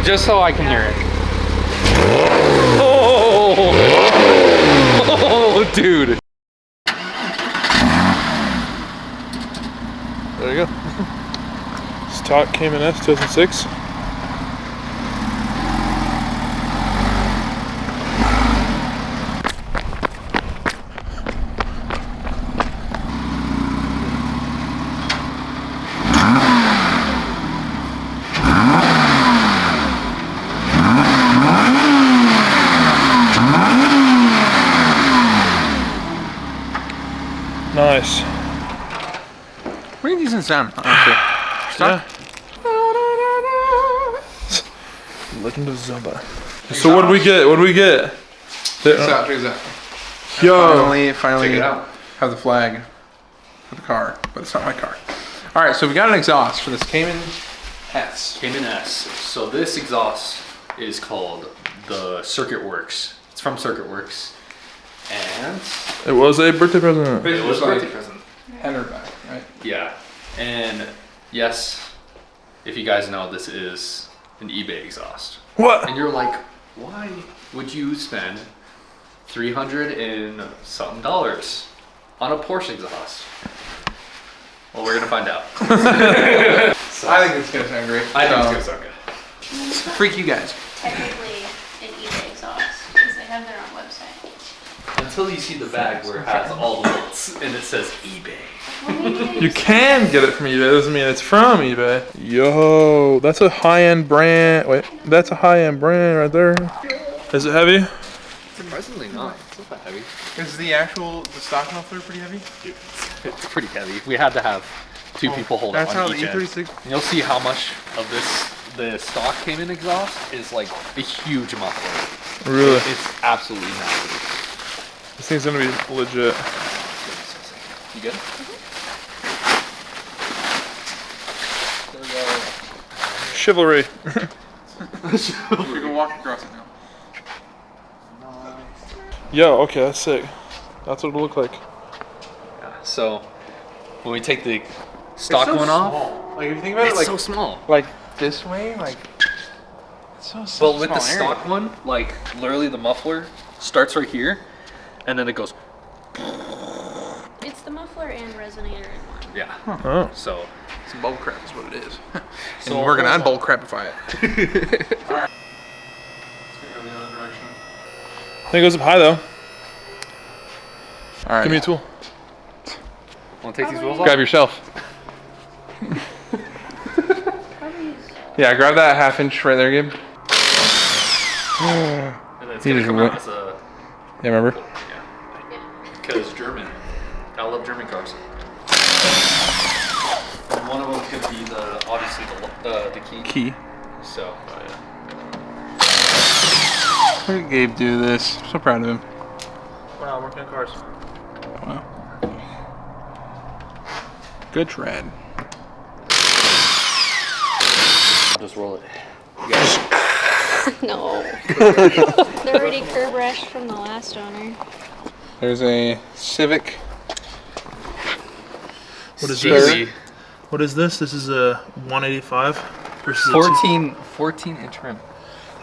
Just so I can hear it. Oh, dude. There you go. Stock Cayman S 2006. Nice. Pretty decent sound, honestly. Yeah. Legend of Zelda. So what do we get? What do we get? Check this out, check this out. Yo. Finally Check it out. have the flag for the car, but it's not my car. All right, so we got an exhaust for this Cayman S. Cayman S. So this exhaust is called the Circuit Works. It's from Circuit Works. And It was a birthday present. it was a like birthday present. header back, right? Yeah. And yes, if you guys know, this is an eBay exhaust. What? And you're like, why would you spend $300 and something dollars on a Porsche exhaust? Well, we're gonna find out. I think it's gonna sound great. I think it's gonna sound good. Freak you guys. Technically an eBay exhaust because they have their own website. Until you see the bag where it has all the bolts and it says eBay. Well, maybe they You just- can get it from eBay. That doesn't mean it's from eBay. Yo, that's a high-end brand. Wait, that's a high-end brand right there. Is it heavy? Surprisingly not. It's not that heavy. Is the stock muffler pretty heavy? It's pretty heavy. We had to have two people hold it That's how on the each end. E36. And you'll see how much of the stock Cayman exhaust is like a huge muffler. Really? It's absolutely massive. This thing's gonna be legit. You good? Chivalry. We can walk across it now. Yo, okay, that's sick. That's what it'll look like. So when we take the stock one off, Like if you think about it's it, like so small. like this way, like it's so But with the small area. stock one, like literally the muffler starts right here, and then it goes. It's the muffler and resonator in one. Yeah. Oh. So Some bull crap is what it is. So and we're gonna hold on. unbull crapify it. Alright. Let's go the other direction. I think it goes up high though. Alright. Give me a tool. Want to take these Probably- wheels off? Grab yourself. Probably Yeah, grab that 1/2 inch right there, Gabe. And then it's You gonna just come went- out as a Yeah, remember? because German. I love German cars. And one of them could be obviously the key. Key. So. Look at Gabe do this. I'm so proud of him. Wow, working on cars. Wow. Good tread. Just roll it. no. They're already curb rashed from the last owner. There's a Civic. What is Steely. this? What is this? This is a 185 versus 14 inch rim.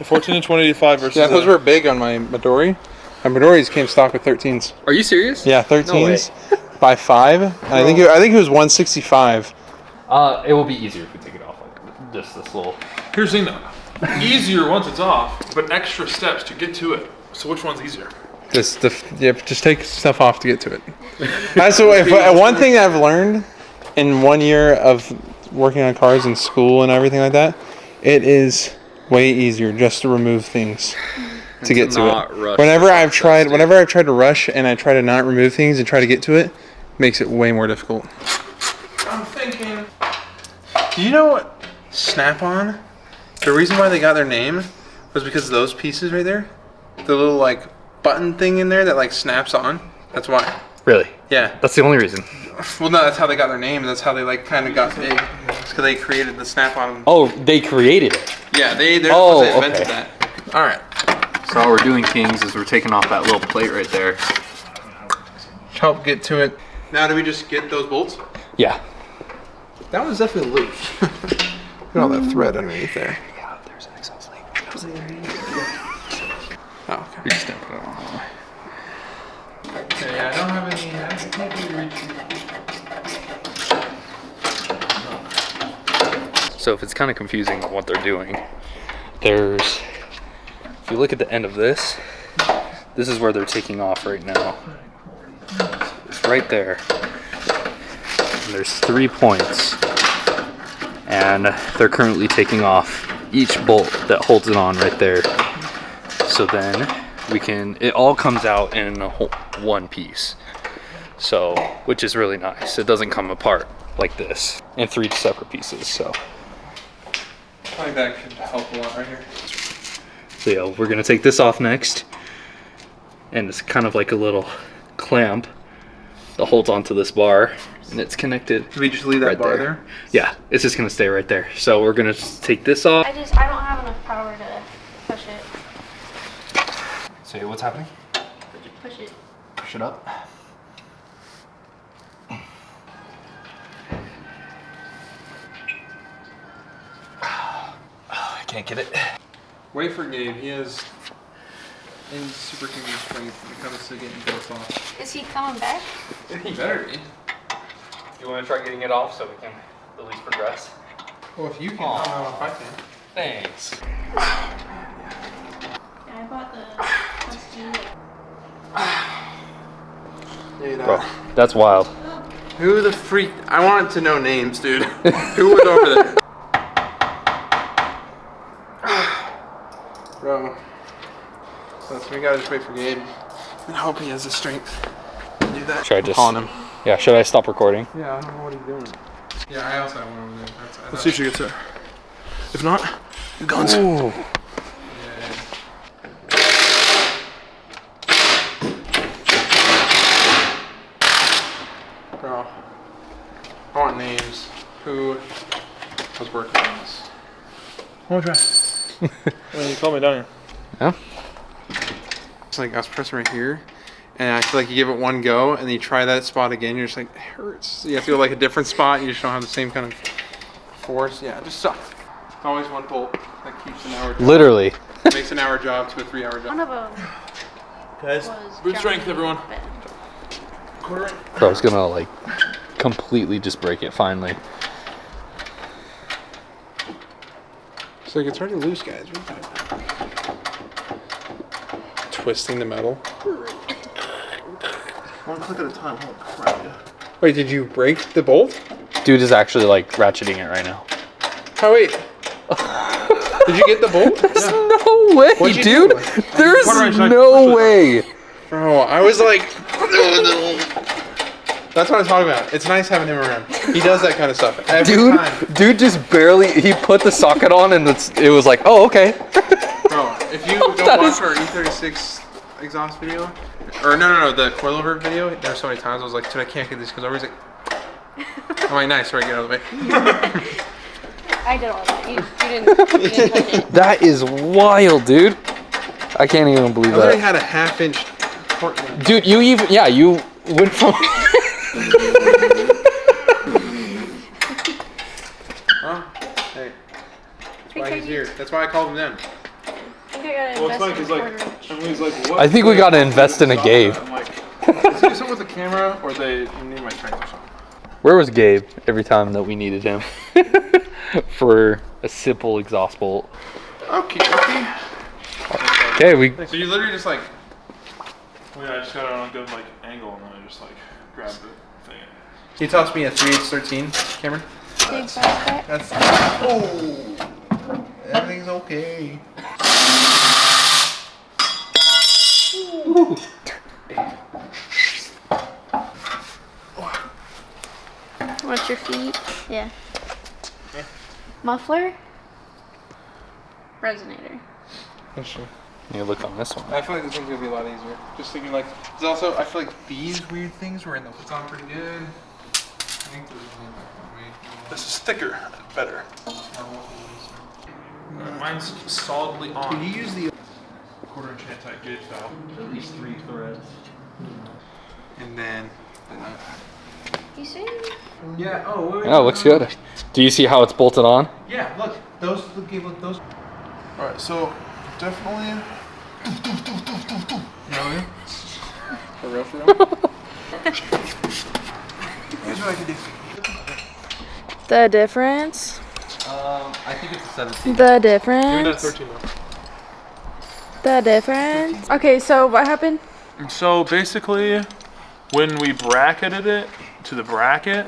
a 14-inch 185 versus. Yeah, those were big on my Midori. My Midori's came stock with 13s. Are you serious? Yeah, 13s by 5. I think it was 165. It will be easier if we take it off. Like just this little. Here's the thing though. Easier once it's off, but extra steps to get to it. So which one's easier? Just take stuff off to get to it. That's one thing that I've learned in 1 year of working on cars in school and everything like that. It is way easier just to remove things to get to not it. rush Whenever the I've process, tried to rush and I try to not remove things and try to get to it, makes it way more difficult. I'm thinking. Do you know what Snap-on? The reason why they got their name was because of those pieces right there. The little like button thing in there that like snaps on. That's why. Really? Yeah. That's the only reason. Well, no, that's how they got their name. That's how they like kind of got big. It's because they created the Snap-on. Oh, they created it. Yeah, they're the Oh, ones that invented okay. that. All right. So all we're doing, Kings, is we're taking off that little plate right there. Help get to it. Now, do we just get those bolts? Yeah. That one's definitely loose. Look at all that thread underneath there. Yeah, there's an exhaust Oh, okay. You're just gonna put it on. Okay, yeah, I don't have any. I can't really reach. So if it's kind of confusing on what they're doing, if you look at the end of this is where they're taking off right now. It's right there. And there's 3 points. And they're currently taking off each bolt that holds it on right there. So then it all comes out in one piece. So, which is really nice. It doesn't come apart like this in 3 separate pieces, so. I think that could help a lot right here. So yeah, we're gonna take this off next. And it's kind of like a little clamp that holds onto this bar, and it's connected. Can we just leave that right bar there. there? Yeah, it's just gonna stay right there. So we're gonna just take this off. I don't have enough power to push it. So what's happening? Push it. Push it up. I can't get it. Wait for Gabe. He has superhuman strength when it comes to getting bolts off. Is he coming back? He better be. You want to try getting it off so we can at least progress? Well, if you can, I don't know if I can. Thanks. Yeah, I bought the Dude, Bro, that's wild. who the freak? I wanted to know names, dude. Who was over there? Bro. So we gotta just wait for Gabe and hope he has the strength to do that. Should I just calling him? Yeah, should I stop recording? Yeah, I don't know what he's doing. Yeah, I also have one over there. Let's see if she gets it. If not, guns. Ooh. Bro, I want names. Who was working on this? One more try. Well, you called me down here. Yeah. It's like I was pressing right here, and I feel like you give it one go, and then you try that spot again. You're just like, it hurts. So you have to go like a different spot. You just don't have the same kind of force. Yeah, just suck. Always one bolt that keeps an hour job. Literally. Makes an hour job to a 3 hour job. One of them Guys, was brute strength, everyone. bad. Bro, I was gonna like completely just break it finally. It's like it's already loose, guys. Twisting the metal. one click at a time. Holy crap. Wait, did you break the bolt? Dude is actually like ratcheting it right now. Oh wait. Did you get the bolt? There's no way, What'd you dude. do? There's Quarter inch, like, no push it. way. Bro, I was like, that's what I'm talking about. It's nice having him around. He does that kind of stuff every time. Dude just barely, he put the socket on and it was like, oh, okay. Bro, if you don't That watch is- our E36 exhaust video, or no, the coilover video, there's so many times I was like, dude, I can't get these because everybody's like, I'm like, nice, right, get out of the way. I did all that. You didn't touch it. That is wild, dude. I can't even believe I literally that. had a half-inch port. Dude, you went from... Oh, hey. That's why he's here. That's why I called him then. I think I gotta Well, it's invest funny in because a like, quarter inch. everybody's like, what? I think we gotta invest in a Gabe. I'm like, is it something with the camera or they need my strength or something? Where was Gabe every time that we needed him? For a simple exhaust bolt. Okay. Okay, we... So you literally just like, Well, yeah, I just got it on a good like angle and then I just like grabbed the thing. can you toss me a 3/8 13, Cameron? Big backpack. That's. Oh, everything's okay. Watch your feet. Yeah. Muffler. Resonator. You look on this one. I feel like this one's gonna be a lot easier. Just thinking like, there's also I feel like these weird things were in the. It's on pretty good. I think there's This is thicker, better. Mine's solidly on. Can you use the? quarter inch anti gauge valve. At least 3 threads. And then. You see? Yeah. Oh. Wait, Yeah, it looks good. Do you see how it's bolted on? Yeah. Look. Those. Look. Those. All right. So definitely. For real, for real? Here's what I can do. The difference. I think it's a 17. The Give me that difference. 13 though. The difference. Okay, so what happened? So basically, when we bracketed it to the bracket,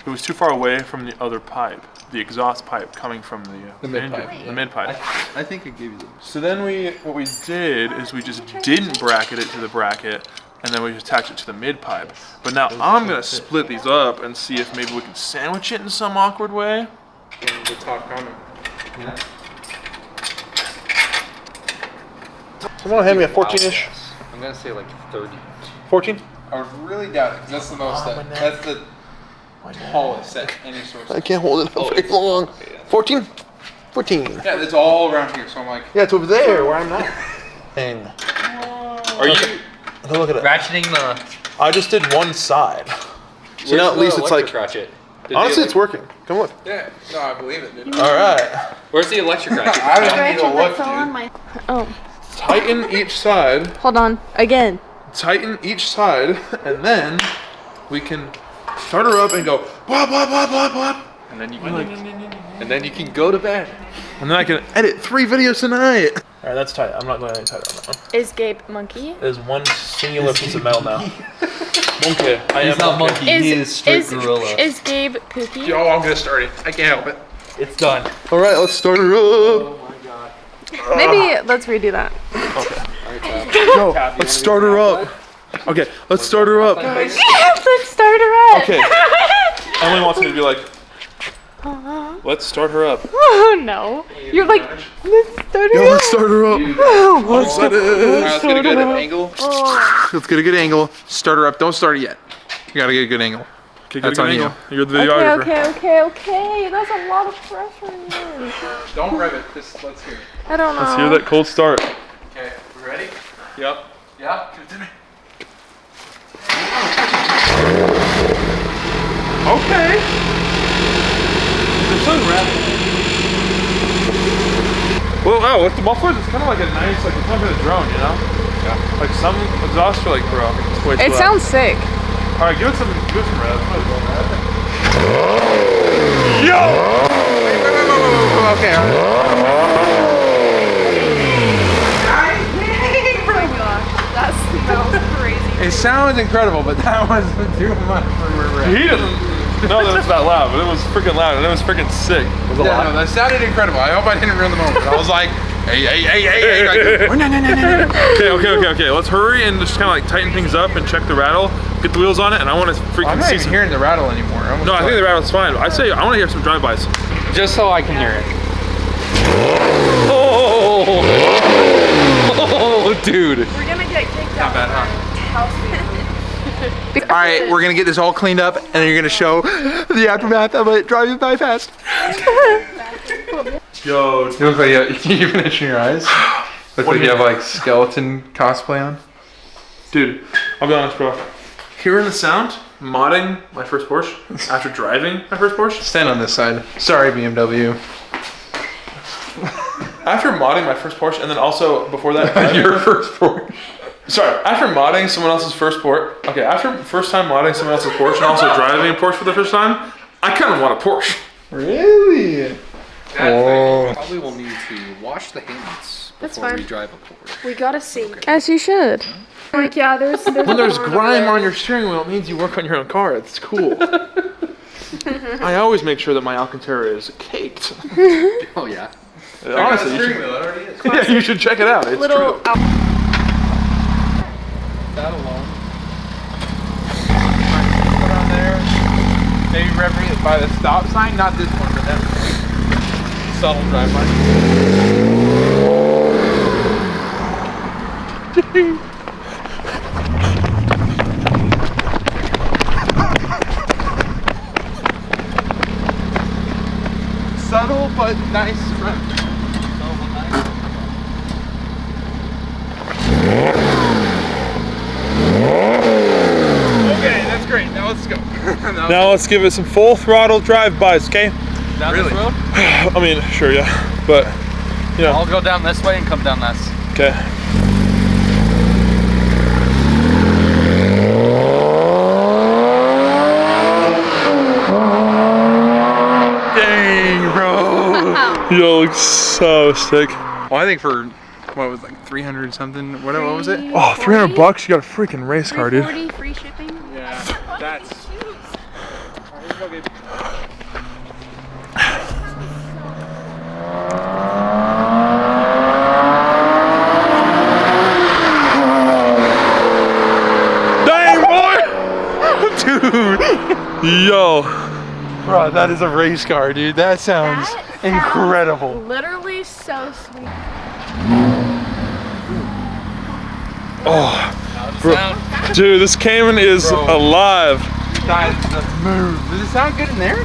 it was too far away from the other pipe, the exhaust pipe coming from the mid engine, pipe, the mid pipe. I think it gave you the. So then what we did is we just didn't bracket it to the bracket, and then we attached it to the mid pipe. But now I'm gonna split these up and see if maybe we can sandwich it in some awkward way. The top comment. Yeah. Someone hand me a 14-ish. I'm gonna say like 30. 14? I would really doubt it, because that's the most. That's the tallest that any source. I can't hold it up very long. 14? 14. Yeah, it's all around here, so I'm like. Yeah, it's over there where I'm not. And Are you? Look at it. ratcheting the. I just did one side. So now at least it's like. ratchet. Honestly, it's working. Come look. Yeah, no, I believe it, dude. All right. Where's the electric ratchet? I don't need to look, dude. Oh, Tighten each side. hold on. Again. Tighten each side, and then we can start her up and go blah blah blah blah blah. And then you can go to bed. And then I can edit 3 videos tonight. All right, that's tight. I'm not going any tighter on that one. Is Gabe monkey? There's one singular piece of metal now. Monkey. I He's am not monkey. He is straight gorilla. Is Gabe Pookie? Yo, I'm gonna start it. I can't help it. It's done. All right, let's start her up. Oh my god. Maybe let's redo that. Okay. Yo, let's start her up. Okay, let's start her up. Let's start her up. Okay. Emily wants me to be like, let's start her up. Oh no. You're like, let's start her Yo, up. let's start her up. Let's start it. Let's get a good angle. Let's get a good angle. Start her up. Don't start it yet. You gotta get a good angle. Okay, That's on you. You're the videographer. Okay. That's a lot of pressure on you. Don't rev it. Just let's hear it. I don't know. Let's hear that cold start. Okay, we ready? Yep. Yeah. Give it to me. Okay. There's something rapid. Well, oh, with the mufflers, it's kind of like a nice, like it's kind of a drone, you know? Yeah. Like some exhausts are like, bro, it's way too It loud. sounds sick. All right, give it some rev. Yo! Okay. That smells crazy. It sounds incredible, but that wasn't too much for rev. He doesn't know that it's that loud, but it was freaking loud and it was freaking sick. Was it Yeah, loud? no, that sounded incredible. I hope I didn't ruin the moment. I was like, hey. Like, oh, no. Okay. Let's hurry and just kind of like tighten things up and check the rattle, get the wheels on it, and I want to freaking I'm not see even some. hearing the rattle anymore. No, I think the rattle's fine. I say I want to hear some drive-bys. Just so I can hear it. Oh, dude. We're gonna get kicked out. Not bad, huh? House All right, we're gonna get this all cleaned up, and then you're gonna show the aftermath of it driving by fast. Yo, You look like you finishing your eyes. Looks like you have like skeleton cosplay on. dude, I'll be honest, bro. Hearing the sound, modding my first Porsche after driving my first Porsche. Stand on this side. Sorry, BMW. After modding my first Porsche, and then also before that, Your first Porsche. sorry, after modding someone else's first Porsche. Okay, after first time modding someone else's Porsche and also driving a Porsche for the first time, I kind of want a Porsche. Really? Oh. Probably will need to wash the hands That's before we fine. drive a Porsche. We gotta sink. As you should. Like, yeah, there's When there's grime on your steering wheel, it means you work on your own car. It's cool. I always make sure that my Alcantara is caked. Oh yeah. Honestly, you should, wheel, it already is. yeah, you should check it out. It's little. true. That alone. Put on there. Maybe referee by the stop sign, not this one, but that subtle drive by. Subtle but nice front. Okay, that's great. Now let's go. Now let's give it some full throttle drive-bys, okay? Down Really? this road? I mean, sure, yeah. But, Yeah. I'll go down this way and come down this. Okay. Dang, bro. Yo, looks so sick. Well, I think for, what was it, like 300 something? What was it? Oh, $300? You got a freaking race car, dude. 340 free shipping. Yeah, that's. Dang, boy! Dude! Yo. Bro, that is a race car, dude. That sounds incredible. Literally so sweet. Oh. Bro. Dude, this Cayman is alive. That is the move. Does it sound good in there?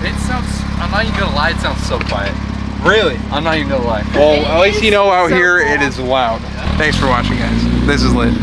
It sounds, I'm not even gonna lie, it sounds so quiet. Really? I'm not even gonna lie. Well, at least you know out so here cool. it is loud. Thanks for watching, guys. This is lit.